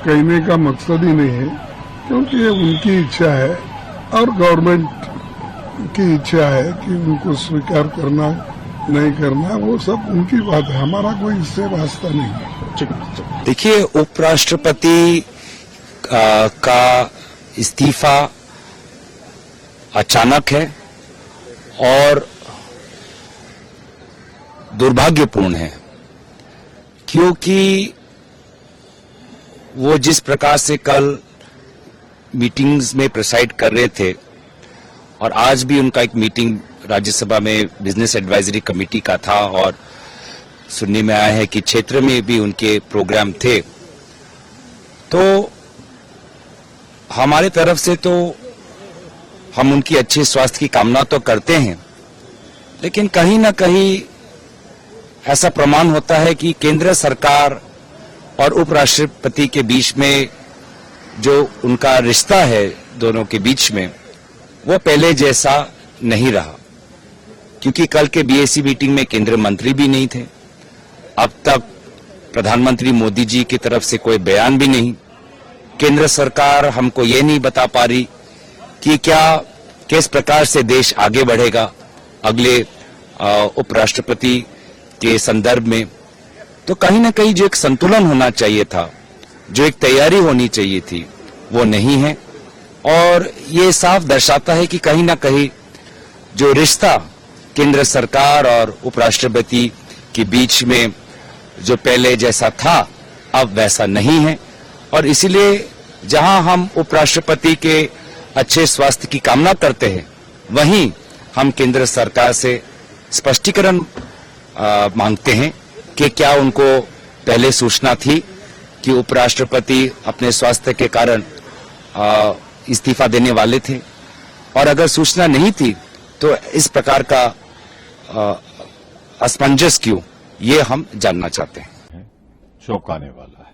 कहने का मकसद ही नहीं है, क्योंकि ये उनकी इच्छा है और गवर्नमेंट की इच्छा है कि उनको स्वीकार करना नहीं करना, वो सब उनकी बात है, हमारा कोई इससे वास्ता नहीं है। देखिए, उपराष्ट्रपति का इस्तीफा अचानक है और दुर्भाग्यपूर्ण है, क्योंकि वो जिस प्रकार से कल मीटिंग्स में प्रिसाइड कर रहे थे और आज भी उनका एक मीटिंग राज्यसभा में बिजनेस एडवाइजरी कमेटी का था और सुनने में आया है कि क्षेत्र में भी उनके प्रोग्राम थे, तो हमारे तरफ से तो हम उनकी अच्छे स्वास्थ्य की कामना तो करते हैं, लेकिन कहीं ना कहीं ऐसा प्रमाण होता है कि केंद्र सरकार और उपराष्ट्रपति के बीच में जो उनका रिश्ता है दोनों के बीच में, वो पहले जैसा नहीं रहा, क्योंकि कल के बीएसी मीटिंग में केंद्रीय मंत्री भी नहीं थे। अब तक प्रधानमंत्री मोदी जी की तरफ से कोई बयान भी नहीं। केंद्र सरकार हमको ये नहीं बता पा रही कि किस प्रकार से देश आगे बढ़ेगा अगले उपराष्ट्रपति के संदर्भ में। तो कहीं ना कहीं जो एक संतुलन होना चाहिए था, जो एक तैयारी होनी चाहिए थी, वो नहीं है और ये साफ दर्शाता है कि कहीं ना कहीं जो रिश्ता केंद्र सरकार और उपराष्ट्रपति के बीच में जो पहले जैसा था अब वैसा नहीं है। और इसीलिए जहां हम उपराष्ट्रपति के अच्छे स्वास्थ्य की कामना करते हैं, वहीं हम केंद्र सरकार से स्पष्टीकरण मांगते हैं कि क्या उनको पहले सूचना थी कि उपराष्ट्रपति अपने स्वास्थ्य के कारण इस्तीफा देने वाले थे, और अगर सूचना नहीं थी तो इस प्रकार का असमंजस क्यों, ये हम जानना चाहते हैं। चौंकाने वाला है।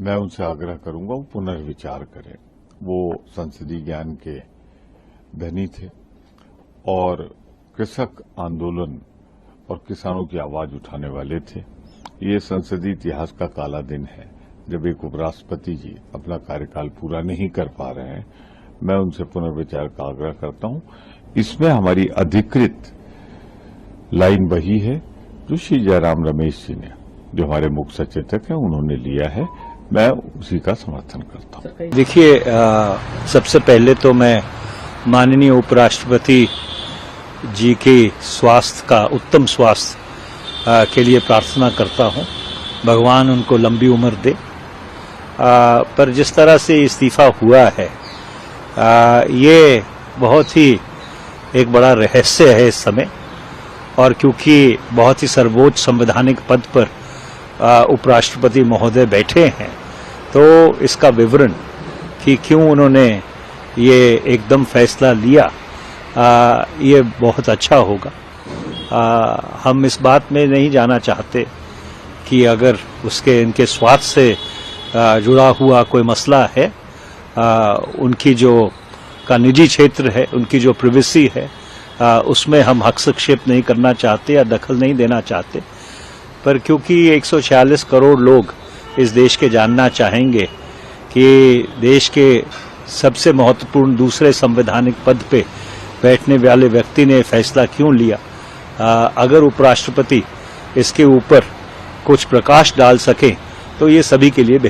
मैं उनसे आग्रह करूंगा वो पुनर्विचार करें। वो संसदीय ज्ञान के धनी थे और कृषक आंदोलन और किसानों की आवाज उठाने वाले थे। ये संसदीय इतिहास का काला दिन है जब एक उपराष्ट्रपति जी अपना कार्यकाल पूरा नहीं कर पा रहे हैं। मैं उनसे पुनर्विचार का आग्रह करता हूं। इसमें हमारी अधिकृत लाइन वही है जो श्री जयराम रमेश जी ने, जो हमारे मुख्य सचेतक हैं, उन्होंने लिया है। मैं उसी का समर्थन करता हूं। देखिए, सबसे पहले तो मैं माननीय उपराष्ट्रपति जी के स्वास्थ्य का, उत्तम स्वास्थ्य के लिए प्रार्थना करता हूं। भगवान उनको लंबी उम्र दे। पर जिस तरह से इस्तीफा हुआ है, ये बहुत ही एक बड़ा रहस्य है इस समय, और क्योंकि बहुत ही सर्वोच्च संवैधानिक पद पर उपराष्ट्रपति महोदय बैठे हैं, तो इसका विवरण कि क्यों उन्होंने ये एकदम फैसला लिया, ये बहुत अच्छा होगा। हम इस बात में नहीं जाना चाहते कि अगर इनके स्वास्थ्य से जुड़ा हुआ कोई मसला है, उनकी जो का निजी क्षेत्र है, उनकी जो प्राइवेसी है, उसमें हम हस्तक्षेप नहीं करना चाहते या दखल नहीं देना चाहते। पर क्योंकि 146 करोड़ लोग इस देश के जानना चाहेंगे कि देश के सबसे महत्वपूर्ण दूसरे संवैधानिक पद पे बैठने वाले व्यक्ति ने फैसला क्यों लिया, अगर उपराष्ट्रपति इसके ऊपर कुछ प्रकाश डाल सके तो ये सभी के लिए